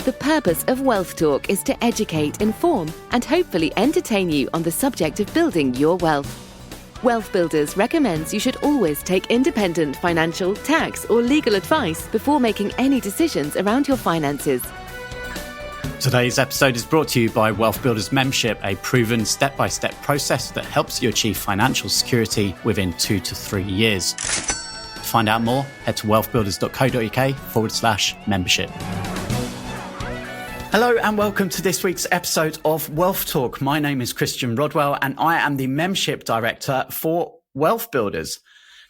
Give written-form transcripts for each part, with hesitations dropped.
The purpose of Wealth Talk is to educate, inform, and hopefully entertain you on the subject of building your wealth. Wealth Builders recommends you should always take independent financial, tax, or legal advice before making any decisions around your finances. Today's episode is brought to you by Wealth Builders Membership, a proven step-by-step process that helps you achieve financial security within 2 to 3 years. To find out more, head to wealthbuilders.co.uk/membership. Hello and welcome to this week's episode of Wealth Talk. My name is Christian Rodwell and I am the Membership Director for Wealth Builders.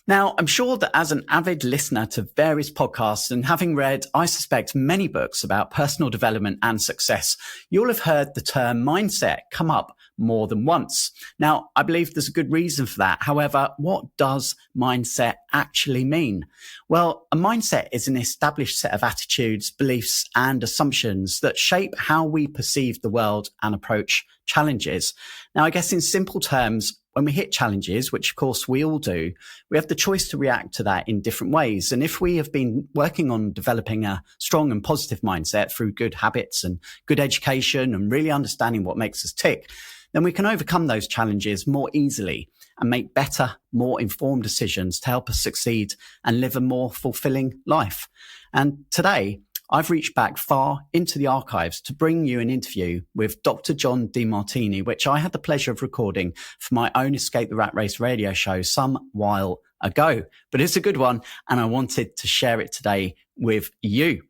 Now, I'm sure that as an avid listener to various podcasts and having read, I suspect, many books about personal development and success, you'll have heard the term mindset come up more than once. Now, I believe there's a good reason for that. However, what does mindset actually mean? Well, a mindset is an established set of attitudes, beliefs, and assumptions that shape how we perceive the world and approach challenges. Now, I guess in simple terms, when we hit challenges, which of course we all do, we have the choice to react to that in different ways. And if we have been working on developing a strong and positive mindset through good habits and good education and really understanding what makes us tick, then we can overcome those challenges more easily and make better, more informed decisions to help us succeed and live a more fulfilling life. And today, I've reached back far into the archives to bring you an interview with Dr. John Demartini, which I had the pleasure of recording for my own Escape the Rat Race radio show some while ago. But it's a good one, and I wanted to share it today with you.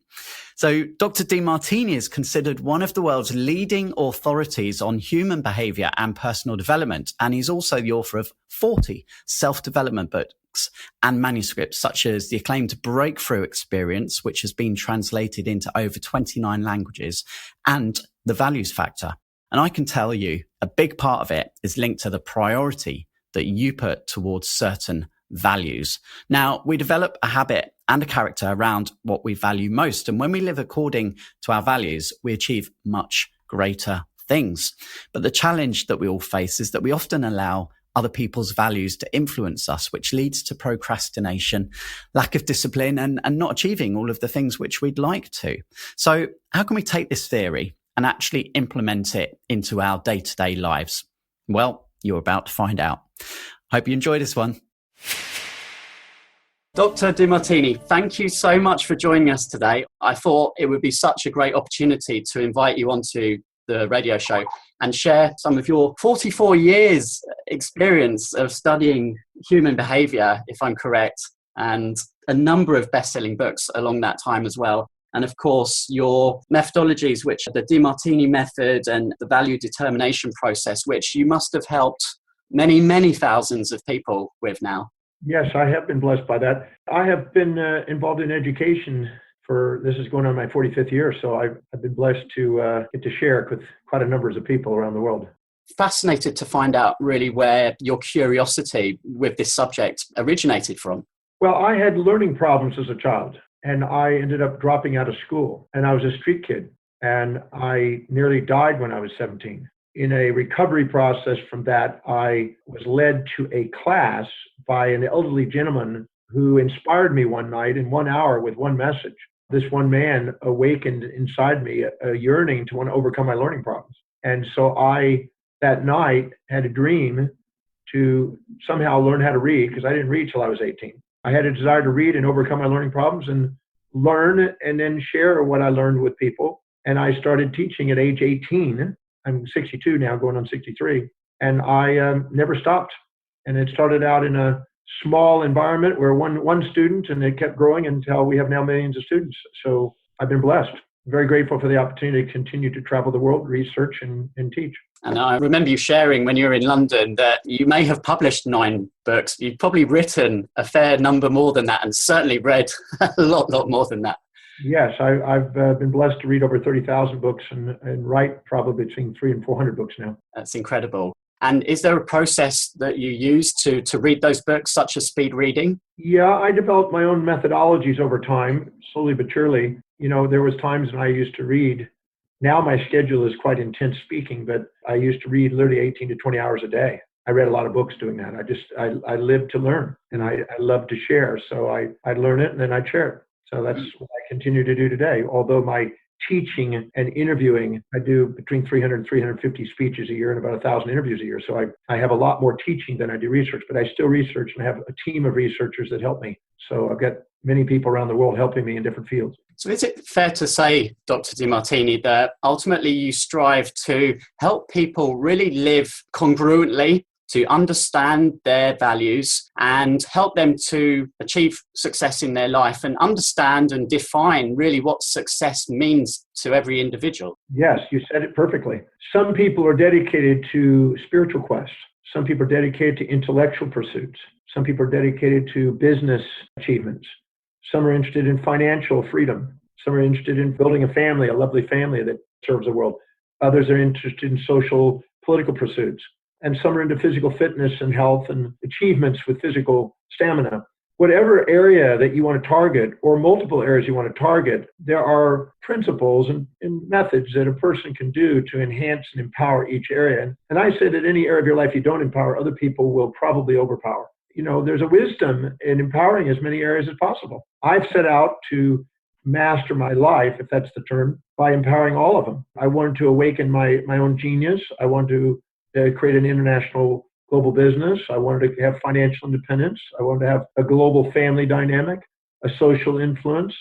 So Dr. Demartini is considered one of the world's leading authorities on human behavior and personal development, and he's also the author of 40 self-development books and manuscripts, such as the acclaimed Breakthrough Experience, which has been translated into over 29 languages, and The Values Factor. And I can tell you a big part of it is linked to the priority that you put towards certain values. Now, we develop a habit and a character around what we value most. And when we live according to our values, we achieve much greater things. But the challenge that we all face is that we often allow other people's values to influence us, which leads to procrastination, lack of discipline, and not achieving all of the things which we'd like to. So how can we take this theory and actually implement it into our day-to-day lives? Well, you're about to find out. Hope you enjoy this one. Dr. Demartini, thank you so much for joining us today. I thought it would be such a great opportunity to invite you onto the radio show and share some of your 44 years experience of studying human behavior, if I'm correct, and a number of best-selling books along that time as well. And of course, your methodologies, which are the Demartini method and the value determination process, which you must have helped many, many thousands of people with now. Yes, I have been blessed by that. I have been involved in education this is going on my 45th year, so I've been blessed to get to share it with quite a number of people around the world. Fascinated to find out really where your curiosity with this subject originated from. Well, I had learning problems as a child, and I ended up dropping out of school, and I was a street kid, and I nearly died when I was 17. In a recovery process from that, I was led to a class by an elderly gentleman who inspired me one night in 1 hour with one message. This one man awakened inside me a yearning to want to overcome my learning problems. And so I, that night, had a dream to somehow learn how to read, because I didn't read till I was 18. I had a desire to read and overcome my learning problems and learn and then share what I learned with people. And I started teaching at age 18. I'm 62 now, going on 63. And I never stopped. And it started out in a small environment where one student, and it kept growing until we have now millions of students. So I've been blessed. Very grateful for the opportunity to continue to travel the world, research and teach. And I remember you sharing when you were in London that you may have published 9 books. You've probably written a fair number more than that, and certainly read a lot more than that. Yes, I've been blessed to read over 30,000 books and write probably between 300 and 400 books now. That's incredible. And is there a process that you use to read those books, such as speed reading? Yeah, I developed my own methodologies over time, slowly but surely. You know, there was times when I used to read. Now my schedule is quite intense speaking, but I used to read literally 18 to 20 hours a day. I read a lot of books doing that. I lived to learn, and I love to share. So I'd learn it and then I'd share it. So that's what I continue to do today. Although my teaching and interviewing. I do between 300 and 350 speeches a year and about 1,000 interviews a year. So I have a lot more teaching than I do research, but I still research and have a team of researchers that help me. So I've got many people around the world helping me in different fields. So is it fair to say, Dr. Demartini, that ultimately you strive to help people really live congruently, to understand their values and help them to achieve success in their life and understand and define really what success means to every individual? Yes, you said it perfectly. Some people are dedicated to spiritual quests. Some people are dedicated to intellectual pursuits. Some people are dedicated to business achievements. Some are interested in financial freedom. Some are interested in building a family, a lovely family that serves the world. Others are interested in social, political pursuits. And some are into physical fitness and health and achievements with physical stamina. Whatever area that you want to target or multiple areas you want to target, there are principles and methods that a person can do to enhance and empower each area. And I say that any area of your life you don't empower, other people will probably overpower. You know, there's a wisdom in empowering as many areas as possible. I've set out to master my life, if that's the term, by empowering all of them. I wanted to awaken my own genius. I wanted to create an international global business. I wanted to have financial independence. I wanted to have a global family dynamic, a social influence,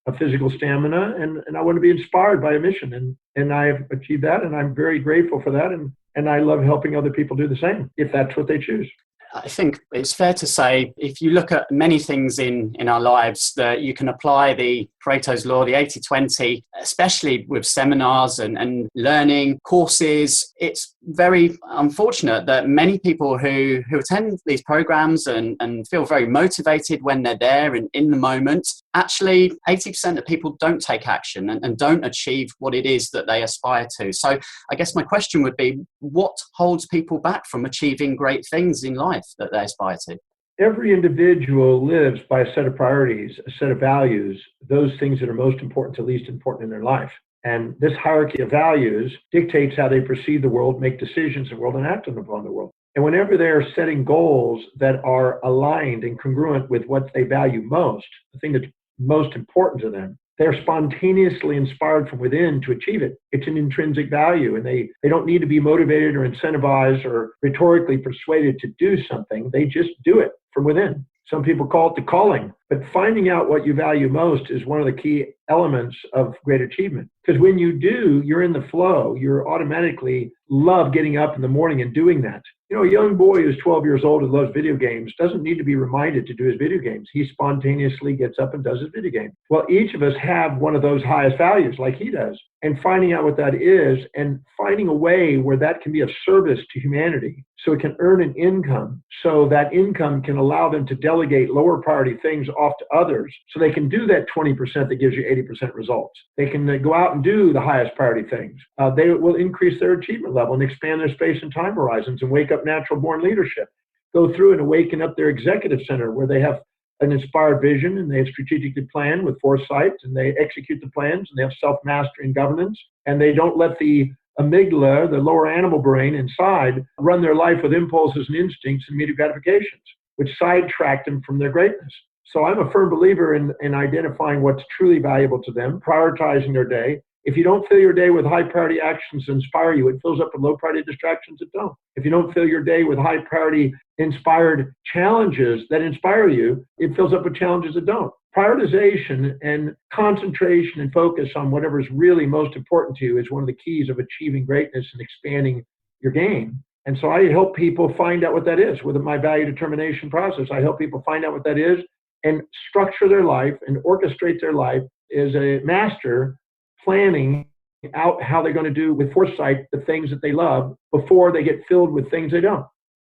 a physical stamina, and I want to be inspired by a mission. And I have achieved that, and I'm very grateful for that. And I love helping other people do the same, if that's what they choose. I think it's fair to say, if you look at many things in our lives, that you can apply the Pareto's law, the 80-20, especially with seminars and learning courses. It's very unfortunate that many people who attend these programs and feel very motivated when they're there and in the moment, actually 80% of people don't take action and don't achieve what it is that they aspire to. So I guess my question would be, what holds people back from achieving great things in life that they aspire to? Every individual lives by a set of priorities, a set of values, those things that are most important to least important in their life. And this hierarchy of values dictates how they perceive the world, make decisions in the world, and act upon the world. And whenever they're setting goals that are aligned and congruent with what they value most, the thing that's most important to them, they're spontaneously inspired from within to achieve it. It's an intrinsic value, and they don't need to be motivated or incentivized or rhetorically persuaded to do something. They just do it from within. Some people call it the calling, but finding out what you value most is one of the key elements of great achievement. Because when you do, you're in the flow. You're automatically love getting up in the morning and doing that. You know, a young boy who's 12 years old and loves video games doesn't need to be reminded to do his video games. He spontaneously gets up and does his video game. Well, each of us have one of those highest values like he does. And finding out what that is and finding a way where that can be of service to humanity so it can earn an income, so that income can allow them to delegate lower priority things off to others so they can do that 20% that gives you 80% results. They can go out and do the highest priority things. They will increase their achievement level and expand their space and time horizons and wake up natural born leadership. Go through and awaken up their executive center where they have an inspired vision and they have strategically planned with foresight and they execute the plans and they have self-mastery and governance and they don't let the amygdala, the lower animal brain inside, run their life with impulses and instincts and immediate gratifications, which sidetrack them from their greatness. So I'm a firm believer in identifying what's truly valuable to them, prioritizing their day. If you don't fill your day with high priority actions that inspire you, it fills up with low priority distractions that don't. If you don't fill your day with high priority inspired challenges that inspire you, it fills up with challenges that don't. Prioritization and concentration and focus on whatever is really most important to you is one of the keys of achieving greatness and expanding your game. And so I help people find out what that is with my value determination process. I help people find out what that is and structure their life and orchestrate their life as a master, planning out how they're going to do with foresight the things that they love before they get filled with things they don't.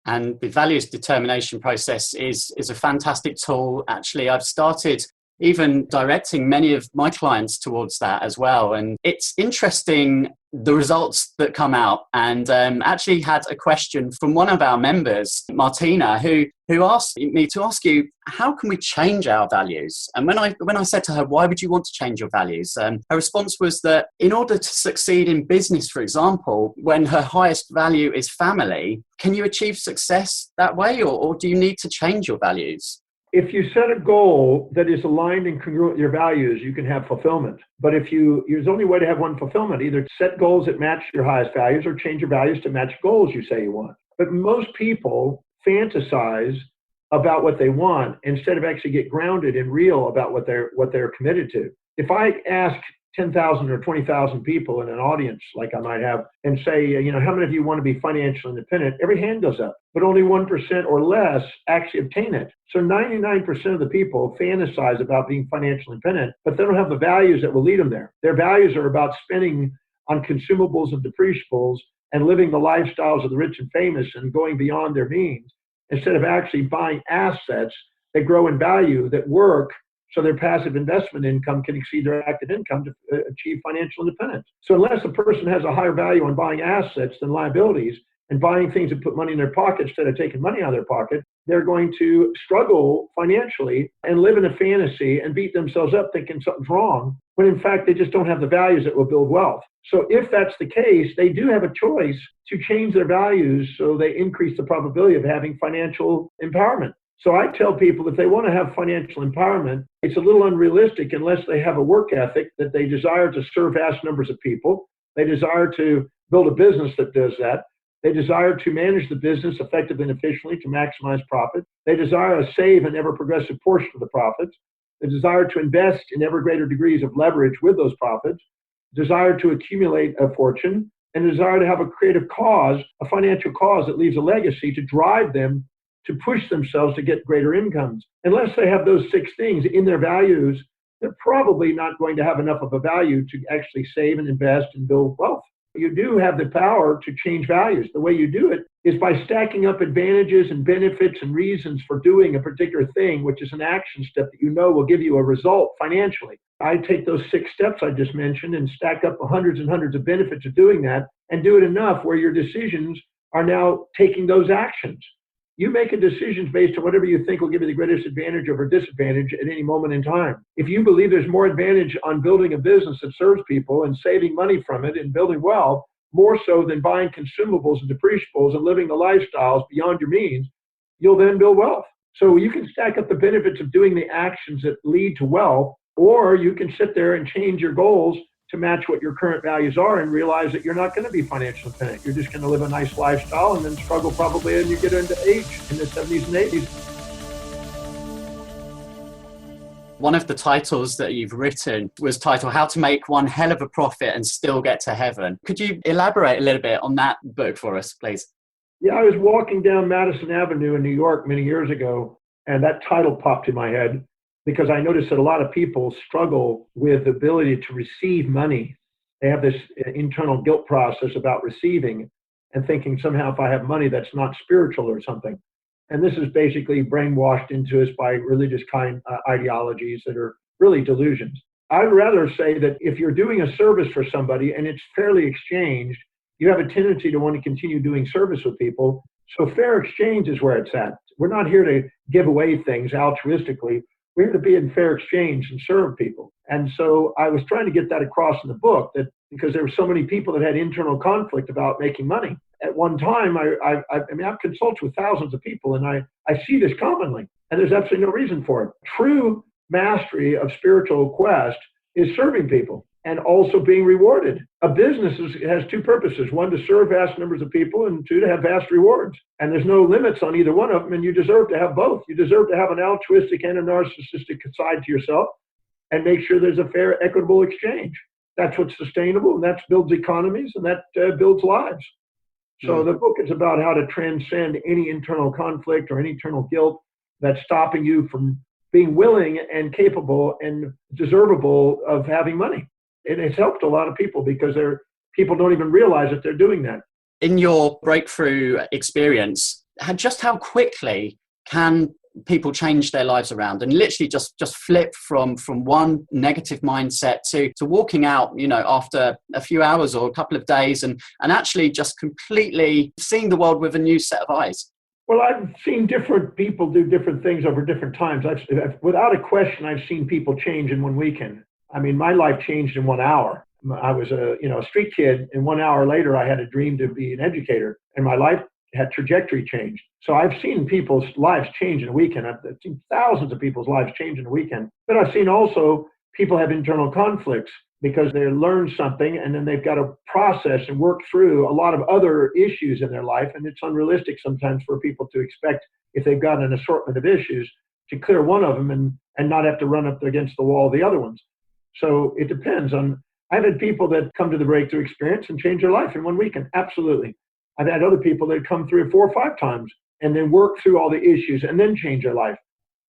And the values determination process is a fantastic tool. Actually, I've started even directing many of my clients towards that as well. And it's interesting the results that come out. And actually had a question from one of our members, Martina, who asked me to ask you, how can we change our values? And when I said to her, why would you want to change your values? Her response was that in order to succeed in business, for example, when her highest value is family, can you achieve success that way? Or do you need to change your values? if you set a goal that is aligned and congruent with your values, you can have fulfillment. But there's only way to have one fulfillment, either set goals that match your highest values or change your values to match goals you say you want. But most people fantasize about what they want instead of actually get grounded and real about what they're committed to. If I ask 10,000 or 20,000 people in an audience like I might have and say, how many of you want to be financially independent? Every hand goes up, but only 1% or less actually obtain it. So 99% of the people fantasize about being financially independent, but they don't have the values that will lead them there. Their values are about spending on consumables and depreciables and living the lifestyles of the rich and famous and going beyond their means, instead of actually buying assets that grow in value, that work, so their passive investment income can exceed their active income to achieve financial independence. So unless a person has a higher value on buying assets than liabilities and buying things that put money in their pocket instead of taking money out of their pocket, they're going to struggle financially and live in a fantasy and beat themselves up thinking something's wrong, when in fact they just don't have the values that will build wealth. So if that's the case, they do have a choice to change their values so they increase the probability of having financial empowerment. So I tell people if they want to have financial empowerment, it's a little unrealistic unless they have a work ethic that they desire to serve vast numbers of people. They desire to build a business that does that. They desire to manage the business effectively and efficiently to maximize profit. They desire to save an ever progressive portion of the profits. They desire to invest in ever greater degrees of leverage with those profits. Desire to accumulate a fortune, and desire to have a creative cause, a financial cause that leaves a legacy to drive them to push themselves to get greater incomes. Unless they have those 6 things in their values, they're probably not going to have enough of a value to actually save and invest and build wealth. You do have the power to change values. The way you do it is by stacking up advantages and benefits and reasons for doing a particular thing, which is an action step that will give you a result financially. I take those 6 steps I just mentioned and stack up hundreds and hundreds of benefits of doing that, and do it enough where your decisions are now taking those actions. You make a decision based on whatever you think will give you the greatest advantage over disadvantage at any moment in time. If you believe there's more advantage on building a business that serves people and saving money from it and building wealth, more so than buying consumables and depreciables and living the lifestyles beyond your means, you'll then build wealth. So you can stack up the benefits of doing the actions that lead to wealth, or you can sit there and change your goals to match what your current values are and realize that you're not going to be financially independent. You're just going to live a nice lifestyle and then struggle probably as you get into age in the 70s and 80s. One of the titles that you've written was titled How to Make One Hell of a Profit and Still Get to Heaven. Could you elaborate a little bit on that book for us, please? Yeah, I was walking down Madison Avenue in New York many years ago, and that title popped in my head, because I noticed that a lot of people struggle with the ability to receive money. They have this internal guilt process about receiving and thinking somehow if I have money, that's not spiritual or something. And this is basically brainwashed into us by religious ideologies that are really delusions. I'd rather say that if you're doing a service for somebody and it's fairly exchanged, you have a tendency to want to continue doing service with people. So fair exchange is where it's at. We're not here to give away things altruistically. We're here to be in fair exchange and serve people. And so I was trying to get that across in the book, that because there were so many people that had internal conflict about making money. At one time, I've consulted with thousands of people, and I see this commonly, and there's absolutely no reason for it. True mastery of spiritual quest is serving people and also being rewarded. A business has 2 purposes: 1, to serve vast numbers of people, and 2, to have vast rewards. And there's no limits on either one of them, and you deserve to have both. You deserve to have an altruistic and a narcissistic side to yourself, and make sure there's a fair, equitable exchange. That's what's sustainable, and that builds economies, and that builds lives. So the book is about how to transcend any internal conflict or any internal guilt that's stopping you from being willing and capable and deservable of having money. It has helped a lot of people because people don't even realize that they're doing that. In your breakthrough experience, just how quickly can people change their lives around and literally just flip from one negative mindset to walking out, after a few hours or a couple of days and actually just completely seeing the world with a new set of eyes? Well, I've seen different people do different things over different times. Without a question, I've seen people change in one weekend. I mean, my life changed in 1 hour. I was a street kid, and 1 hour later, I had a dream to be an educator, and my life had trajectory changed. So I've seen people's lives change in a weekend. I've seen thousands of people's lives change in a weekend. But I've seen also people have internal conflicts because they learn something and then they've got to process and work through a lot of other issues in their life. And it's unrealistic sometimes for people to expect, if they've got an assortment of issues, to clear one of them and not have to run up against the wall of the other ones. So it depends on, I've had people that come to the breakthrough experience and change their life in one weekend. Absolutely. I've had other people that come 3 or 4 or 5 times and then work through all the issues and then change their life.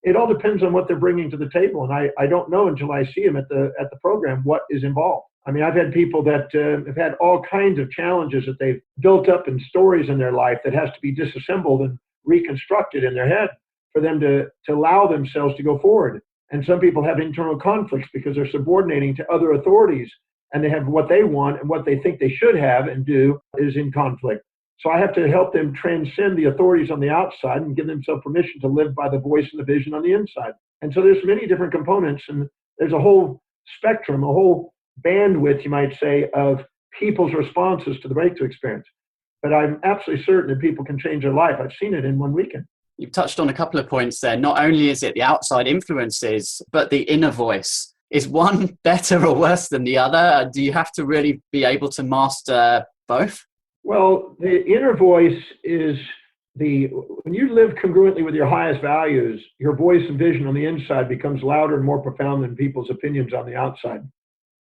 It all depends on what they're bringing to the table. And I don't know until I see them at the program what is involved. I mean, I've had people that have had all kinds of challenges that they've built up in stories in their life that has to be disassembled and reconstructed in their head for them to allow themselves to go forward. And some people have internal conflicts because they're subordinating to other authorities, and they have what they want and what they think they should have and do is in conflict. So I have to help them transcend the authorities on the outside and give themselves permission to live by the voice and the vision on the inside. And so there's many different components, and there's a whole spectrum, a whole bandwidth, you might say, of people's responses to the breakthrough experience. But I'm absolutely certain that people can change their life. I've seen it in one weekend. You've touched on a couple of points there. Not only is it the outside influences, but the inner voice. Is one better or worse than the other? Do you have to really be able to master both? Well, the inner voice is when you live congruently with your highest values, your voice and vision on the inside becomes louder and more profound than people's opinions on the outside.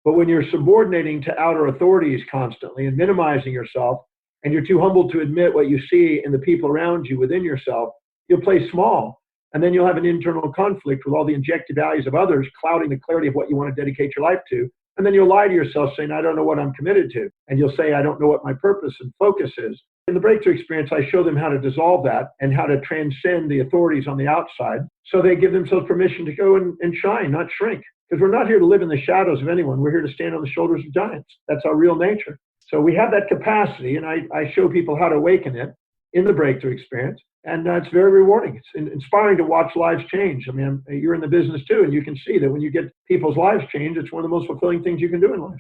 But when you're subordinating to outer authorities constantly and minimizing yourself, and you're too humble to admit what you see in the people around you within yourself, you'll play small. And then you'll have an internal conflict with all the injected values of others clouding the clarity of what you want to dedicate your life to. And then you'll lie to yourself saying, I don't know what I'm committed to. And you'll say, I don't know what my purpose and focus is. In the breakthrough experience, I show them how to dissolve that and how to transcend the authorities on the outside so they give themselves permission to go and shine, not shrink. Because we're not here to live in the shadows of anyone. We're here to stand on the shoulders of giants. That's our real nature. So we have that capacity, and I show people how to awaken it in the breakthrough experience. And it's very rewarding. It's inspiring to watch lives change. I mean, you're in the business too, and you can see that when you get people's lives change, it's one of the most fulfilling things you can do in life.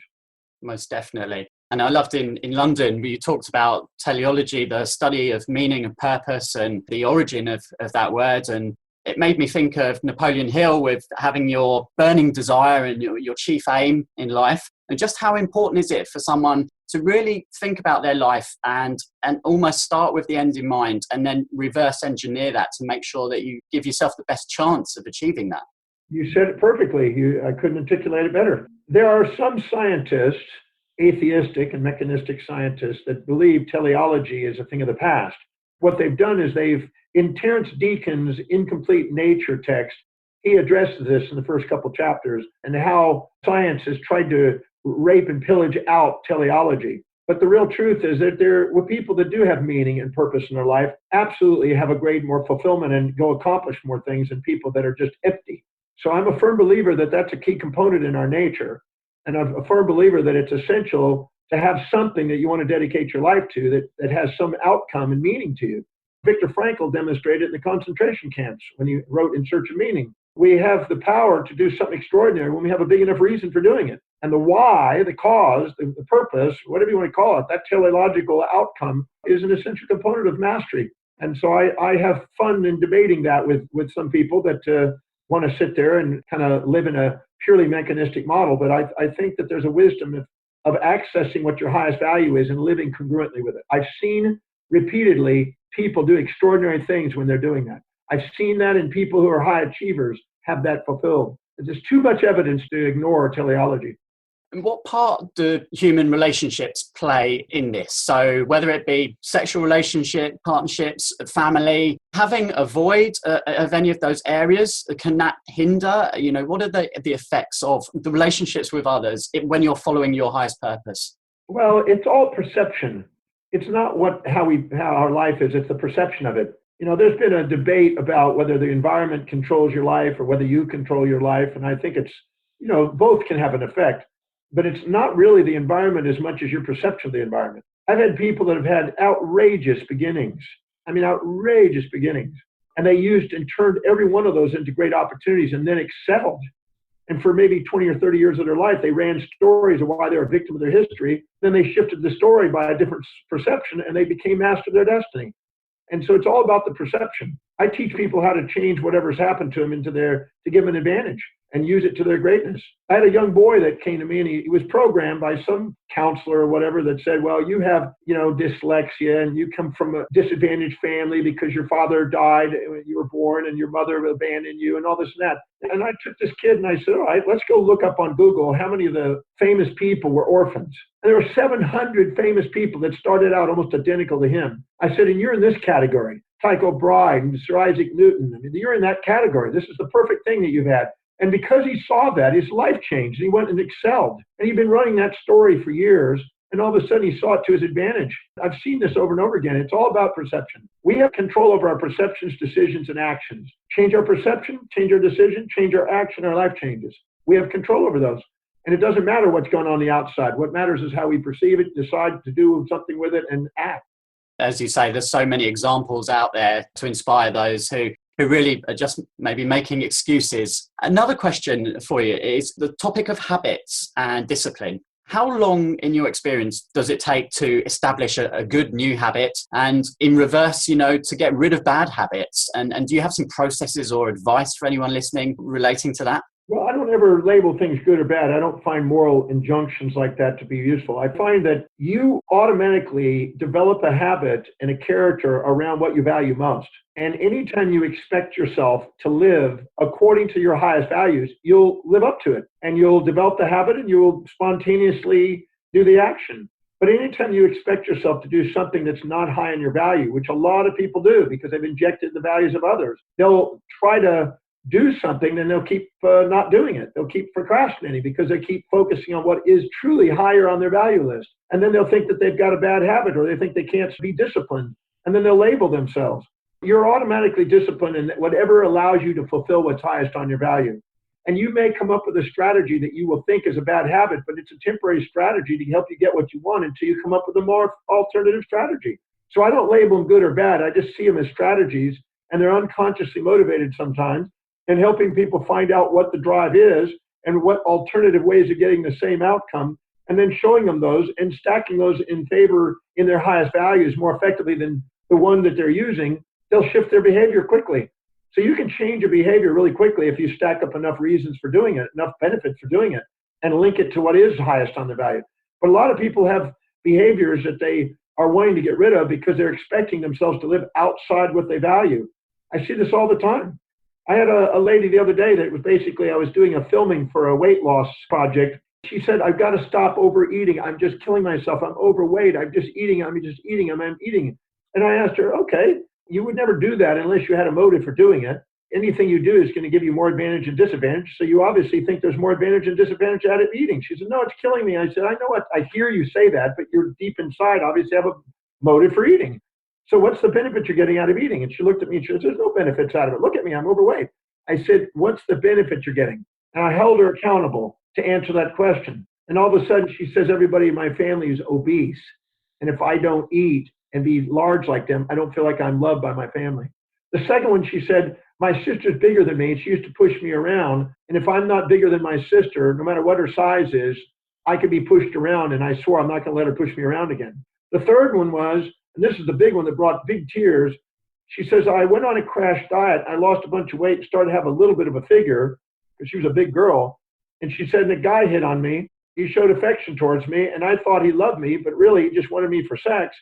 Most definitely. And I loved in London, where you talked about teleology, the study of meaning and purpose and the origin of that word. And it made me think of Napoleon Hill with having your burning desire and your chief aim in life. And just how important is it for someone to really think about their life and almost start with the end in mind and then reverse engineer that to make sure that you give yourself the best chance of achieving that? You said it perfectly. I couldn't articulate it better. There are some scientists, atheistic and mechanistic scientists, that believe teleology is a thing of the past. What they've done is in Terence Deacon's Incomplete Nature text, he addresses this in the first couple chapters and how science has tried to rape and pillage out teleology. But the real truth is that there were people that do have meaning and purpose in their life, absolutely have a great more fulfillment and go accomplish more things than people that are just empty. So I'm a firm believer that that's a key component in our nature. And I'm a firm believer that it's essential to have something that you want to dedicate your life to that has some outcome and meaning to you. Viktor Frankl demonstrated in the concentration camps when he wrote In Search of Meaning. We have the power to do something extraordinary when we have a big enough reason for doing it. And the why, the cause, the purpose, whatever you want to call it, that teleological outcome is an essential component of mastery. And so I have fun in debating that with some people that want to sit there and kind of live in a purely mechanistic model. But I think that there's a wisdom of accessing what your highest value is and living congruently with it. I've seen repeatedly people do extraordinary things when they're doing that. I've seen that in people who are high achievers have that fulfilled. There's too much evidence to ignore teleology. And what part do human relationships play in this? So whether it be sexual relationship, partnerships, family, having a void of any of those areas, can that hinder? What are the effects of the relationships with others when you're following your highest purpose? Well, it's all perception. It's not how our life is, it's the perception of it. There's been a debate about whether the environment controls your life or whether you control your life. And I think it's, both can have an effect, but it's not really the environment as much as your perception of the environment. I've had people that have had outrageous beginnings. Outrageous beginnings. And they used and turned every one of those into great opportunities and then excelled. And for maybe 20 or 30 years of their life, they ran stories of why they were a victim of their history. Then they shifted the story by a different perception and they became master of their destiny. And so it's all about the perception. I teach people how to change whatever's happened to them to give them an advantage and use it to their greatness. I had a young boy that came to me, and he was programmed by some counselor or whatever that said, well, you have, dyslexia, and you come from a disadvantaged family because your father died when you were born and your mother abandoned you and all this and that. And I took this kid and I said, all right, let's go look up on Google how many of the famous people were orphans. And there were 700 famous people that started out almost identical to him. I said, and you're in this category. Tycho Brahe and Sir Isaac Newton. I mean, you're in that category. This is the perfect thing that you've had. And because he saw that, his life changed. He went and excelled. And he'd been running that story for years. And all of a sudden, he saw it to his advantage. I've seen this over and over again. It's all about perception. We have control over our perceptions, decisions, and actions. Change our perception, change our decision, change our action, our life changes. We have control over those. And it doesn't matter what's going on the outside. What matters is how we perceive it, decide to do something with it, and act. As you say, there's so many examples out there to inspire those who really are just maybe making excuses. Another question for you is the topic of habits and discipline. How long, in your experience, does it take to establish a good new habit, and in reverse, to get rid of bad habits? And do you have some processes or advice for anyone listening relating to that? Well, I don't ever label things good or bad. I don't find moral injunctions like that to be useful. I find that you automatically develop a habit and a character around what you value most. And anytime you expect yourself to live according to your highest values, you'll live up to it. And you'll develop the habit and you'll spontaneously do the action. But anytime you expect yourself to do something that's not high in your value, which a lot of people do because they've injected the values of others, they'll try to do something, then they'll keep not doing it. They'll keep procrastinating because they keep focusing on what is truly higher on their value list. And then they'll think that they've got a bad habit, or they think they can't be disciplined. And then they'll label themselves. You're automatically disciplined in whatever allows you to fulfill what's highest on your value. And you may come up with a strategy that you will think is a bad habit, but it's a temporary strategy to help you get what you want until you come up with a more alternative strategy. So I don't label them good or bad. I just see them as strategies, and they're unconsciously motivated sometimes, and helping people find out what the drive is and what alternative ways of getting the same outcome, and then showing them those and stacking those in favor in their highest values more effectively than the one that they're using. They'll shift their behavior quickly. So you can change your behavior really quickly if you stack up enough reasons for doing it, enough benefits for doing it, and link it to what is highest on their value. But a lot of people have behaviors that they are wanting to get rid of because they're expecting themselves to live outside what they value. I see this all the time. I had a lady the other day that was basically, I was doing a filming for a weight loss project. She said, I've got to stop overeating. I'm just killing myself. I'm overweight. I'm just eating. I'm eating. And I asked her, okay, you would never do that unless you had a motive for doing it. Anything you do is going to give you more advantage and disadvantage. So you obviously think there's more advantage and disadvantage out of eating. She said, no, it's killing me. I said, I know what, I hear you say that, but you're deep inside obviously have a motive for eating. So what's the benefit you're getting out of eating? And she looked at me and she said, there's no benefits out of it. Look at me, I'm overweight. I said, what's the benefit you're getting? And I held her accountable to answer that question. And all of a sudden she says, everybody in my family is obese. And if I don't eat and be large like them, I don't feel like I'm loved by my family. The second one, she said, my sister's bigger than me and she used to push me around. And if I'm not bigger than my sister, no matter what her size is, I could be pushed around, and I swore I'm not going to let her push me around again. The third one was, and this is the big one that brought big tears, she says, I went on a crash diet. I lost a bunch of weight and started to have a little bit of a figure because she was a big girl. And she said, the guy hit on me. He showed affection towards me, and I thought he loved me, but really he just wanted me for sex.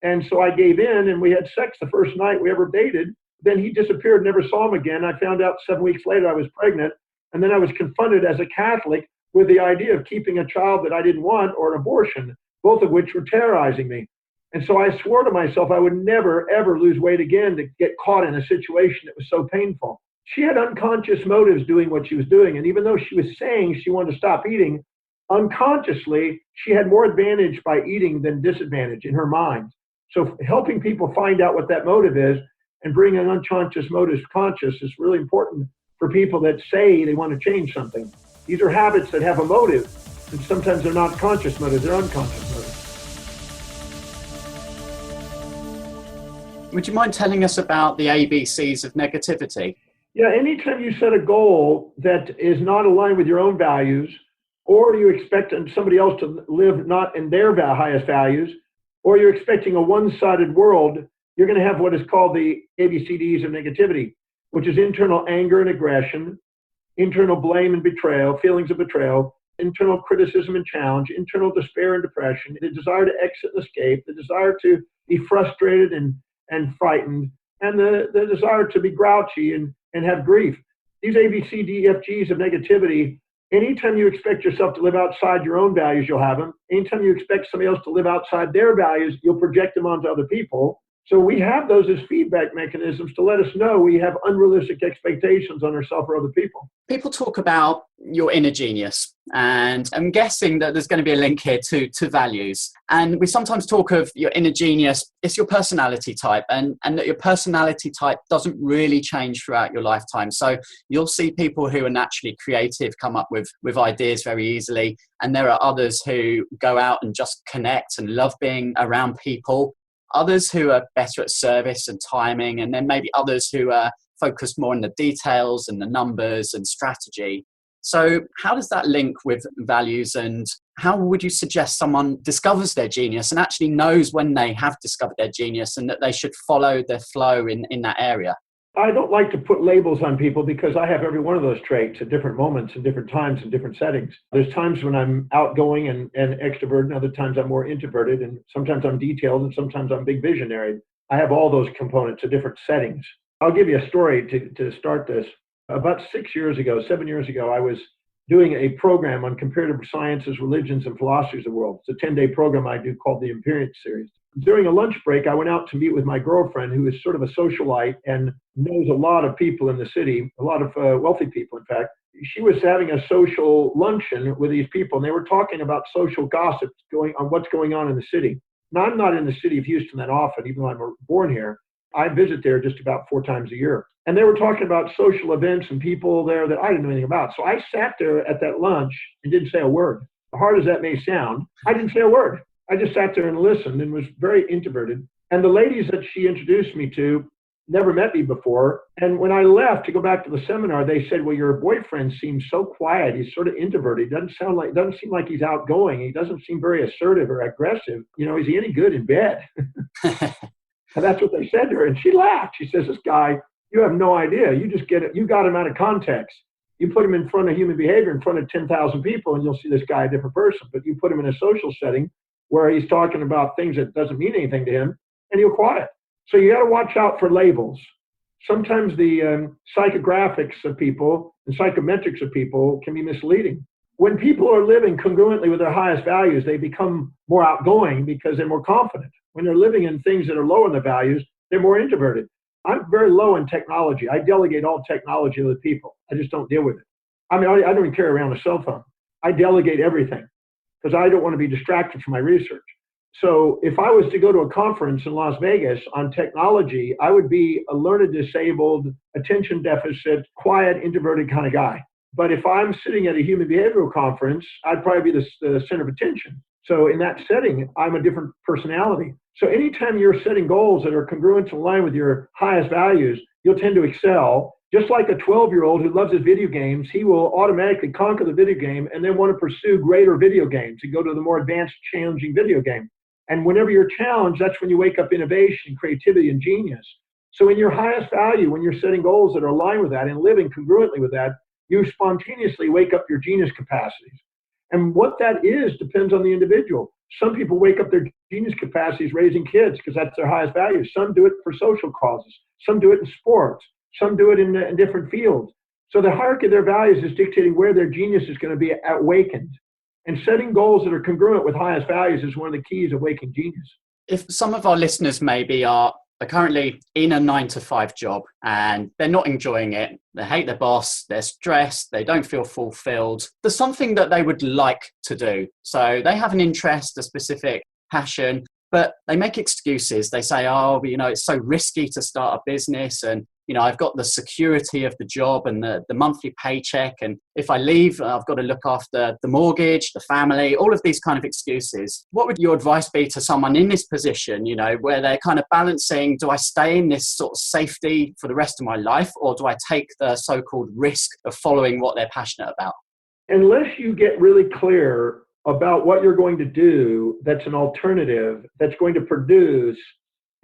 And so I gave in, and we had sex the first night we ever dated. Then he disappeared, never saw him again. I found out 7 weeks later I was pregnant. And then I was confronted as a Catholic with the idea of keeping a child that I didn't want, or an abortion, both of which were terrorizing me. And so I swore to myself I would never, ever lose weight again to get caught in a situation that was so painful. She had unconscious motives doing what she was doing. And even though she was saying she wanted to stop eating, unconsciously, she had more advantage by eating than disadvantage in her mind. So helping people find out what that motive is and bringing unconscious motives conscious is really important for people that say they want to change something. These are habits that have a motive, and sometimes they're not conscious motives, they're unconscious motives. Would you mind telling us about the ABCs of negativity? Yeah, anytime you set a goal that is not aligned with your own values, or you expect somebody else to live not in their highest values, or you're expecting a one-sided world you're going to have what is called the ABCDs of negativity, which is internal anger and aggression, internal blame and betrayal, feelings of betrayal, internal criticism and challenge, internal despair and depression, the desire to exit and escape, the desire to be frustrated and frightened, and the desire to be grouchy and have grief. These ABCDFGs of negativity, anytime you expect yourself to live outside your own values, you'll have them. Anytime you expect somebody else to live outside their values, you'll project them onto other people. So we have those as feedback mechanisms to let us know we have unrealistic expectations on ourselves or other people. People talk about your inner genius, and I'm guessing that there's going to be a link here to values. And we sometimes talk of your inner genius, it's your personality type, and that your personality type doesn't really change throughout your lifetime. So you'll see people who are naturally creative come up with ideas very easily, and there are others who go out and just connect and love being around people. Others who are better at service and timing, and then maybe others who are focused more on the details and the numbers and strategy. So how does that link with values, and how would you suggest someone discovers their genius and actually knows when they have discovered their genius and that they should follow their flow in that area? I don't like to put labels on people because I have every one of those traits at different moments and different times and different settings. There's times when I'm outgoing and extroverted, and other times I'm more introverted, and sometimes I'm detailed, and sometimes I'm big visionary. I have all those components at different settings. I'll give you a story to start this. About 7 years ago, I was doing a program on comparative sciences, religions, and philosophies of the world. It's a 10-day program I do called the Imperience Series. During a lunch break, I went out to meet with my girlfriend, who is sort of a socialite and knows a lot of people in the city, a lot of wealthy people, in fact. She was having a social luncheon with these people, and they were talking about social gossips going on, what's going on in the city. Now, I'm not in the city of Houston that often, even though I'm born here. I visit there just about 4 times a year. And they were talking about social events and people there that I didn't know anything about. So I sat there at that lunch and didn't say a word. As hard as that may sound, I didn't say a word. I just sat there and listened and was very introverted. And the ladies that she introduced me to never met me before. And when I left to go back to the seminar, they said, well, your boyfriend seems so quiet. He's sort of introverted. He doesn't seem like he's outgoing. He doesn't seem very assertive or aggressive. You know, is he any good in bed? And that's what they said to her. And she laughed. She says, this guy, you have no idea. You just get it. You got him out of context. You put him in front of human behavior in front of 10,000 people, and you'll see this guy a different person. But you put him in a social setting where he's talking about things that doesn't mean anything to him, and he'll quiet. So you got to watch out for labels. Sometimes the psychographics of people and psychometrics of people can be misleading. When people are living congruently with their highest values, they become more outgoing because they're more confident. When they're living in things that are low in their values, they're more introverted. I'm very low in technology. I delegate all technology to the people. I just don't deal with it. I mean, I don't even carry around a cell phone. I delegate everything because I don't want to be distracted from my research. So if I was to go to a conference in Las Vegas on technology, I would be a learned, disabled, attention deficit, quiet, introverted kind of guy. But if I'm sitting at a human behavioral conference, I'd probably be the center of attention. So in that setting, I'm a different personality. So anytime you're setting goals that are congruent to align with your highest values, you'll tend to excel. Just like a 12-year-old who loves his video games, he will automatically conquer the video game and then want to pursue greater video games and go to the more advanced, challenging video game. And whenever you're challenged, that's when you wake up innovation, creativity, and genius. So in your highest value, when you're setting goals that are aligned with that and living congruently with that, you spontaneously wake up your genius capacities. And what that is depends on the individual. Some people wake up their genius capacities raising kids because that's their highest value. Some do it for social causes. Some do it in sports. Some do it in different fields. So the hierarchy of their values is dictating where their genius is going to be awakened. And setting goals that are congruent with highest values is one of the keys of waking genius. If some of our listeners maybe are currently in a 9-to-5 job and they're not enjoying it, they hate their boss, they're stressed, they don't feel fulfilled, there's something that they would like to do. So they have an interest, a specific passion, but they make excuses. They say, it's so risky to start a business, and I've got the security of the job and the monthly paycheck, and if I leave, I've got to look after the mortgage, the family, all of these kind of excuses. What would your advice be to someone in this position, where they're kind of balancing, do I stay in this sort of safety for the rest of my life, or do I take the so-called risk of following what they're passionate about? Unless you get really clear about what you're going to do that's an alternative, that's going to produce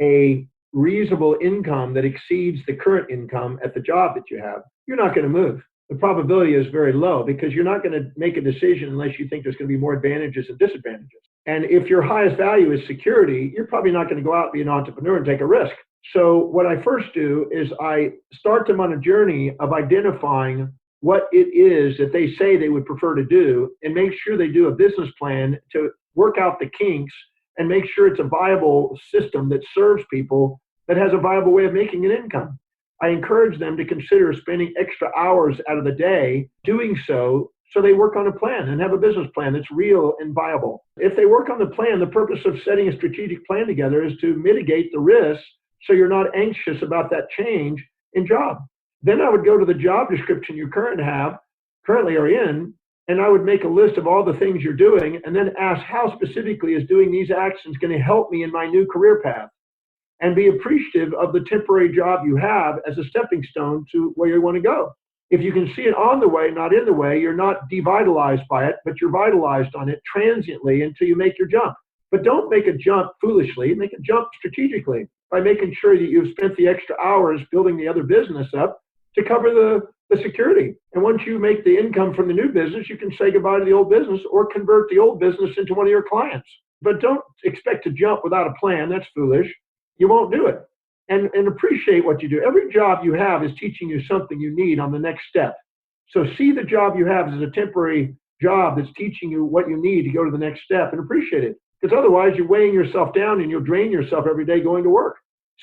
a reasonable income that exceeds the current income at the job that you have, you're not going to move. The probability is very low because you're not going to make a decision unless you think there's going to be more advantages and disadvantages. And if your highest value is security, you're probably not going to go out and be an entrepreneur and take a risk. So what I first do is I start them on a journey of identifying what it is that they say they would prefer to do and make sure they do a business plan to work out the kinks and make sure it's a viable system that serves people, that has a viable way of making an income. I encourage them to consider spending extra hours out of the day doing so they work on a plan and have a business plan that's real and viable. If they work on the plan, the purpose of setting a strategic plan together is to mitigate the risks so you're not anxious about that change in job. Then I would go to the job description you currently are in, and I would make a list of all the things you're doing and then ask how specifically is doing these actions going to help me in my new career path, and be appreciative of the temporary job you have as a stepping stone to where you want to go. If you can see it on the way, not in the way, you're not devitalized by it, but you're vitalized on it transiently until you make your jump. But don't make a jump foolishly, make a jump strategically by making sure that you've spent the extra hours building the other business up to cover the security. And once you make the income from the new business, you can say goodbye to the old business or convert the old business into one of your clients. But don't expect to jump without a plan. That's foolish. You won't do it. And appreciate what you do. Every job you have is teaching you something you need on the next step. So see the job you have as a temporary job that's teaching you what you need to go to the next step, and appreciate it. Because otherwise you're weighing yourself down and you'll drain yourself every day going to work.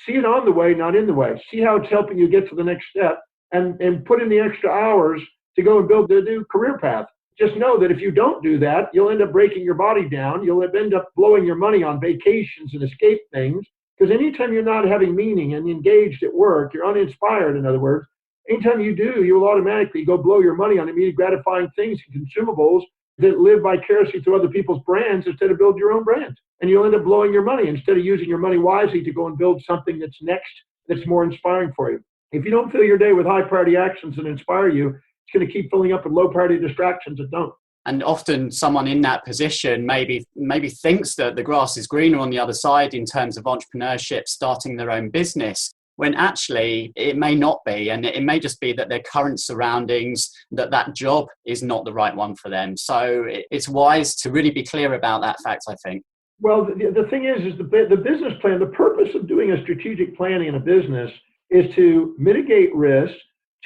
See it on the way, not in the way. See how it's helping you get to the next step, and put in the extra hours to go and build the new career path. Just know that if you don't do that, you'll end up breaking your body down. You'll end up blowing your money on vacations and escape things. Because anytime you're not having meaning and engaged at work, you're uninspired, in other words. Anytime you do, you will automatically go blow your money on immediate gratifying things and consumables that live vicariously through other people's brands instead of build your own brand. And you'll end up blowing your money instead of using your money wisely to go and build something that's next, that's more inspiring for you. If you don't fill your day with high priority actions that inspire you, it's going to keep filling up with low priority distractions that don't. And often someone in that position maybe thinks that the grass is greener on the other side in terms of entrepreneurship, starting their own business, when actually it may not be. And it may just be that their current surroundings, that job is not the right one for them. So it's wise to really be clear about that fact, I think. Well, the thing is the business plan, the purpose of doing a strategic planning in a business is to mitigate risk,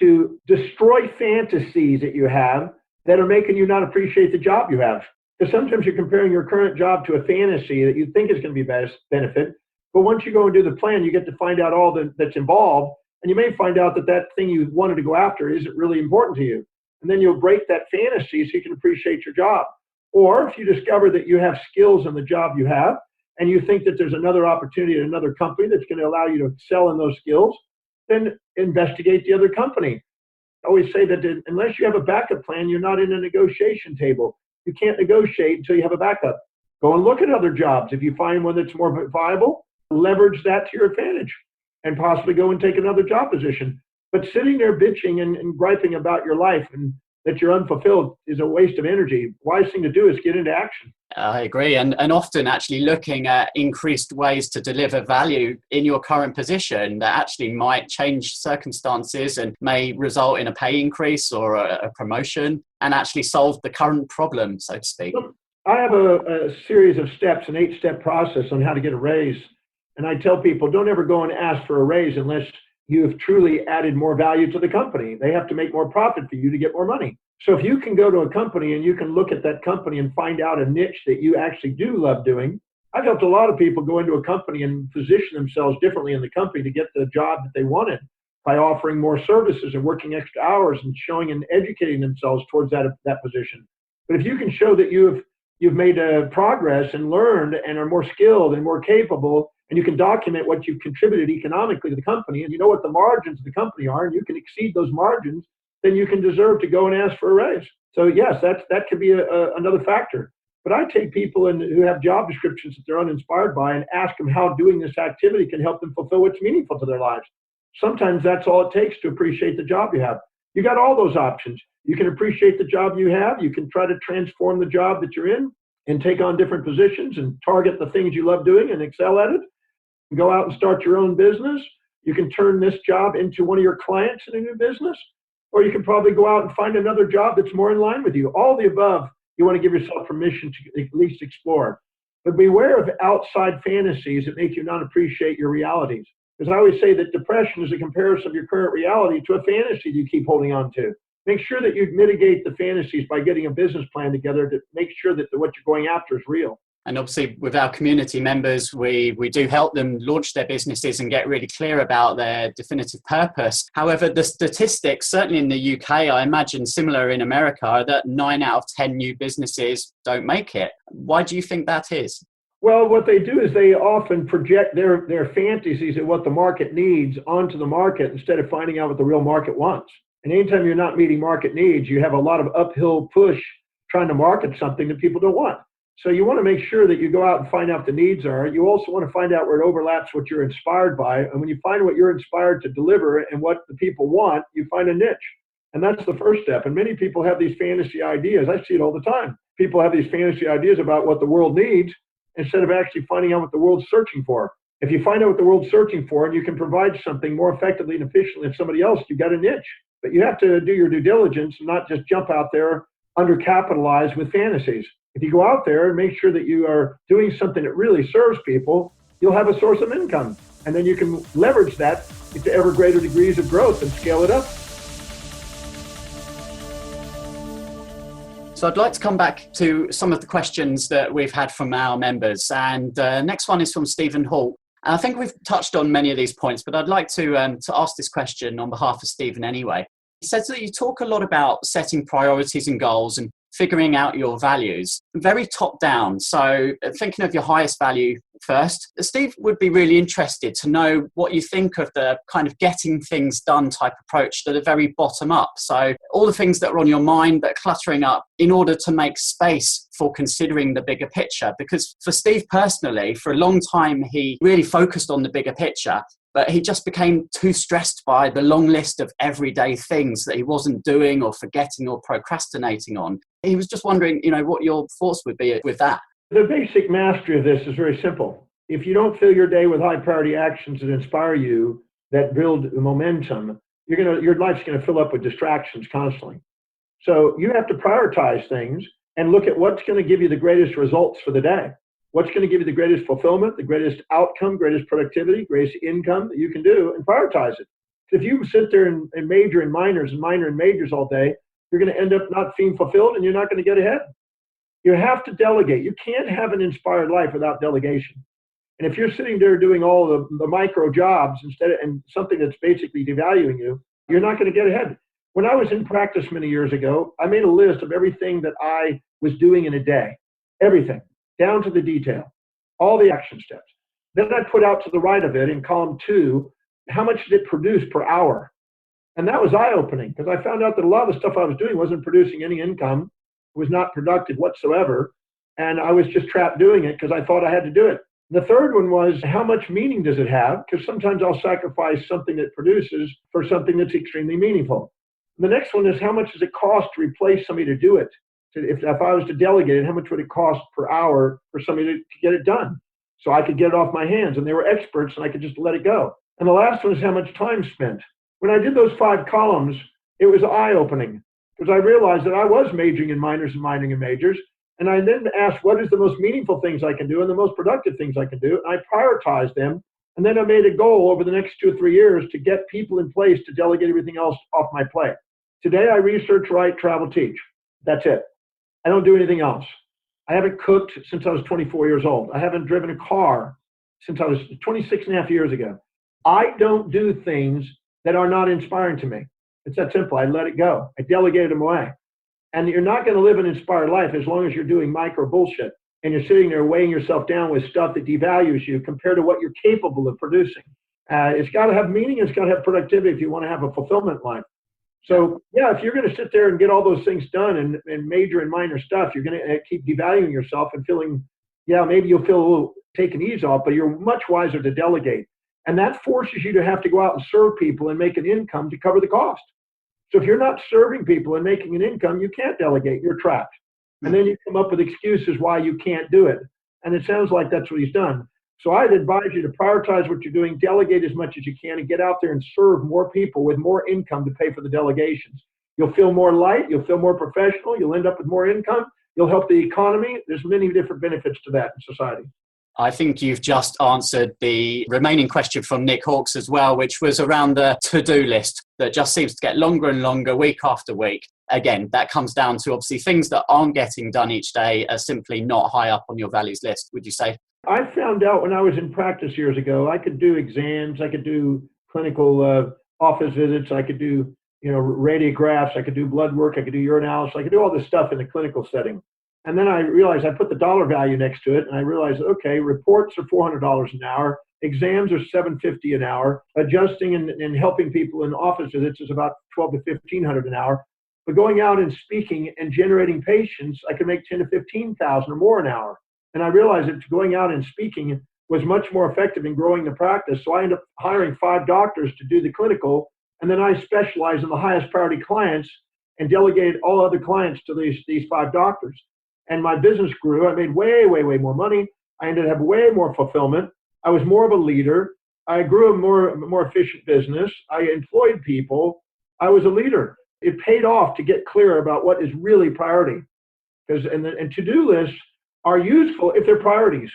to destroy fantasies that you have that are making you not appreciate the job you have. Because sometimes you're comparing your current job to a fantasy that you think is going to be best benefit. But once you go and do the plan, you get to find out all that's involved. And you may find out that thing you wanted to go after isn't really important to you. And then you'll break that fantasy so you can appreciate your job. Or if you discover that you have skills in the job you have, and you think that there's another opportunity at another company that's going to allow you to excel in those skills, then investigate the other company. I always say that unless you have a backup plan, you're not in a negotiation table. You can't negotiate until you have a backup. Go and look at other jobs. If you find one that's more viable, leverage that to your advantage and possibly go and take another job position. But sitting there bitching and griping about your life and that you're unfulfilled is a waste of energy. Wise thing to do is get into action. I agree. And often actually looking at increased ways to deliver value in your current position that actually might change circumstances and may result in a pay increase or a promotion and actually solve the current problem, so to speak. I have a series of steps, an 8-step process on how to get a raise. And I tell people, don't ever go and ask for a raise unless you've truly added more value to the company. They have to make more profit for you to get more money. So if you can go to a company and you can look at that company and find out a niche that you actually do love doing. I've helped a lot of people go into a company and position themselves differently in the company to get the job that they wanted by offering more services and working extra hours and showing and educating themselves towards that position. But if you can show that you've made progress and learned and are more skilled and more capable, and you can document what you've contributed economically to the company, and you know what the margins of the company are, and you can exceed those margins, then you can deserve to go and ask for a raise. So yes, that could be another factor. But I take people who have job descriptions that they're uninspired by and ask them how doing this activity can help them fulfill what's meaningful to their lives. Sometimes that's all it takes to appreciate the job you have. You got all those options. You can appreciate the job you have. You can try to transform the job that you're in and take on different positions and target the things you love doing and excel at it. go out and start your own business. You can turn this job into one of your clients in a new business, or you can probably go out and find another job that's more in line with you. All the above, you want to give yourself permission to at least explore. But beware of outside fantasies that make you not appreciate your realities. Because I always say that depression is a comparison of your current reality to a fantasy you keep holding on to. Make sure that you mitigate the fantasies by getting a business plan together to make sure that what you're going after is real. And obviously with our community members, we do help them launch their businesses and get really clear about their definitive purpose. However, the statistics, certainly in the UK, I imagine similar in America, are that 9 out of 10 new businesses don't make it. Why do you think that is? Well, what they do is they often project their fantasies of what the market needs onto the market instead of finding out what the real market wants. And anytime you're not meeting market needs, you have a lot of uphill push trying to market something that people don't want. So you want to make sure that you go out and find out what the needs are. You also want to find out where it overlaps what you're inspired by. And when you find what you're inspired to deliver and what the people want, you find a niche. And that's the first step. And many people have these fantasy ideas. I see it all the time. People have these fantasy ideas about what the world needs instead of actually finding out what the world's searching for. If you find out what the world's searching for and you can provide something more effectively and efficiently than somebody else, you've got a niche. But you have to do your due diligence and not just jump out there undercapitalized with fantasies. If you go out there and make sure that you are doing something that really serves people, you'll have a source of income. And then you can leverage that into ever greater degrees of growth and scale it up. So I'd like to come back to some of the questions that we've had from our members. And next one is from Stephen Hall. And I think we've touched on many of these points, but I'd like to ask this question on behalf of Stephen anyway. He says that you talk a lot about setting priorities and goals and figuring out your values, very top down. So thinking of your highest value first, Steve would be really interested to know what you think of the kind of getting things done type approach that are very bottom up. So all the things that are on your mind that are cluttering up in order to make space for considering the bigger picture. Because for Steve personally, for a long time, he really focused on the bigger picture, but he just became too stressed by the long list of everyday things that he wasn't doing or forgetting or procrastinating on. He was just wondering, what your thoughts would be with that. The basic mastery of this is very simple. If you don't fill your day with high priority actions that inspire you, that build the momentum, your life's going to fill up with distractions constantly. So you have to prioritize things and look at what's going to give you the greatest results for the day. What's going to give you the greatest fulfillment, the greatest outcome, greatest productivity, greatest income that you can do, and prioritize it. If you sit there and major in minors and minor in majors all day, you're going to end up not feeling fulfilled and you're not going to get ahead. You have to delegate. You can't have an inspired life without delegation. And if you're sitting there doing all the micro jobs and something that's basically devaluing you, you're not going to get ahead. When I was in practice many years ago, I made a list of everything that I was doing in a day, everything, down to the detail, all the action steps. Then I put out to the right of it in column 2, how much did it produce per hour? And that was eye-opening because I found out that a lot of the stuff I was doing wasn't producing any income, was not productive whatsoever, and I was just trapped doing it because I thought I had to do it. The third one was, how much meaning does it have? Because sometimes I'll sacrifice something that produces for something that's extremely meaningful. The next one is, how much does it cost to replace somebody to do it? If I was to delegate it, how much would it cost per hour for somebody to get it done? So I could get it off my hands, and they were experts, and I could just let it go. And the last one is how much time spent. When I did those 5 columns, it was eye-opening because I realized that I was majoring in minors and minoring in majors. And I then asked, what is the most meaningful things I can do and the most productive things I can do? And I prioritized them. And then I made a goal over the next 2 or 3 years to get people in place to delegate everything else off my plate. Today, I research, write, travel, teach. That's it. I don't do anything else. I haven't cooked since I was 24 years old. I haven't driven a car since I was 26 and a half years ago. I don't do things that are not inspiring to me. It's that simple. I let it go. I delegated them away. And you're not going to live an inspired life as long as you're doing micro bullshit and you're sitting there weighing yourself down with stuff that devalues you compared to what you're capable of producing. It's got to have meaning. It's got to have productivity if you want to have a fulfillment life. So, yeah, if you're going to sit there and get all those things done and major and minor stuff, you're going to keep devaluing yourself and feeling, maybe you'll feel a little taking ease off, but you're much wiser to delegate. And that forces you to have to go out and serve people and make an income to cover the cost. So if you're not serving people and making an income, you can't delegate. You're trapped. And then you come up with excuses why you can't do it. And it sounds like that's what he's done. So I'd advise you to prioritize what you're doing, delegate as much as you can, and get out there and serve more people with more income to pay for the delegations. You'll feel more light, you'll feel more professional, you'll end up with more income, you'll help the economy. There's many different benefits to that in society. I think you've just answered the remaining question from Nick Hawkes as well, which was around the to-do list that just seems to get longer and longer week after week. Again, that comes down to obviously things that aren't getting done each day are simply not high up on your values list, would you say? I found out when I was in practice years ago, I could do exams, I could do clinical office visits, I could do radiographs, I could do blood work, I could do urinalysis, I could do all this stuff in the clinical setting. And then I realized I put the dollar value next to it, and I realized, okay, reports are $400 an hour, exams are $750 an hour, adjusting and helping people in office visits is about $1,200 to $1,500 an hour. But going out and speaking and generating patients, I could make $10,000 to $15,000 or more an hour. And I realized that going out and speaking was much more effective in growing the practice. So I ended up hiring 5 doctors to do the clinical, and then I specialized in the highest priority clients and delegated all other clients to these 5 doctors. And my business grew. I made way more money. I ended up having way more fulfillment. I was more of a leader. I grew a more efficient business. I employed people. I was a leader. It paid off to get clear about what is really priority. And to-do lists are useful if they're priorities.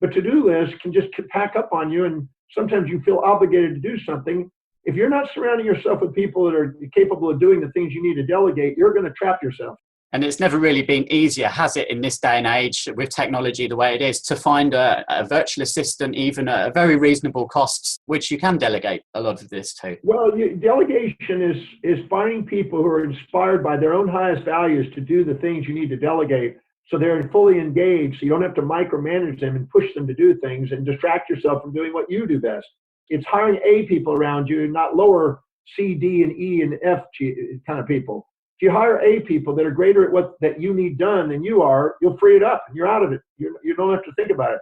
But to-do lists can just pack up on you, and sometimes you feel obligated to do something. If you're not surrounding yourself with people that are capable of doing the things you need to delegate, you're going to trap yourself. And it's never really been easier, has it, in this day and age with technology the way it is, to find a virtual assistant even at a very reasonable costs, which you can delegate a lot of this to? Well, delegation is finding people who are inspired by their own highest values to do the things you need to delegate, so they're fully engaged, so you don't have to micromanage them and push them to do things and distract yourself from doing what you do best. It's hiring A people around you, not lower C, D, and E, and F kind of people. If you hire A people that are greater at what that you need done than you are, you'll free it up and you're out of it. You don't have to think about it.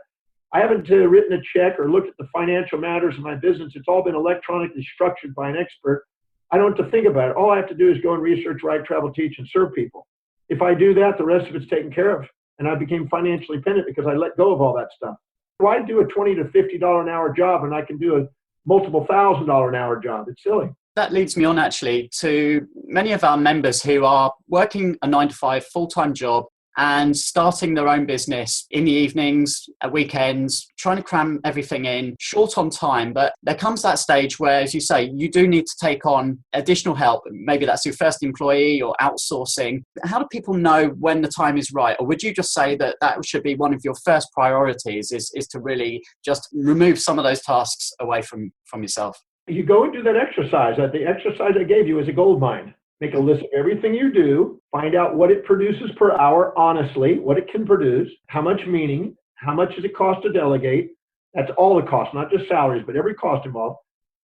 I haven't written a check or looked at the financial matters of my business. It's all been electronically structured by an expert. I don't have to think about it. All I have to do is go and research, write, travel, teach, and serve people. If I do that, the rest of it's taken care of. And I became financially independent because I let go of all that stuff. Why do a $20 to $50 an hour job and I can do a multiple $1,000 an hour job? It's silly. That leads me on actually to many of our members who are working a 9-to-5 full-time job and starting their own business in the evenings, at weekends, trying to cram everything in, short on time. But there comes that stage where, as you say, you do need to take on additional help. Maybe that's your first employee or outsourcing. How do people know when the time is right? Or would you just say that should be one of your first priorities is to really just remove some of those tasks away from yourself? You go and do that exercise. The exercise I gave you is a gold mine. Make a list of everything you do, find out what it produces per hour, honestly, what it can produce, how much meaning, how much does it cost to delegate. That's all the cost, not just salaries, but every cost involved,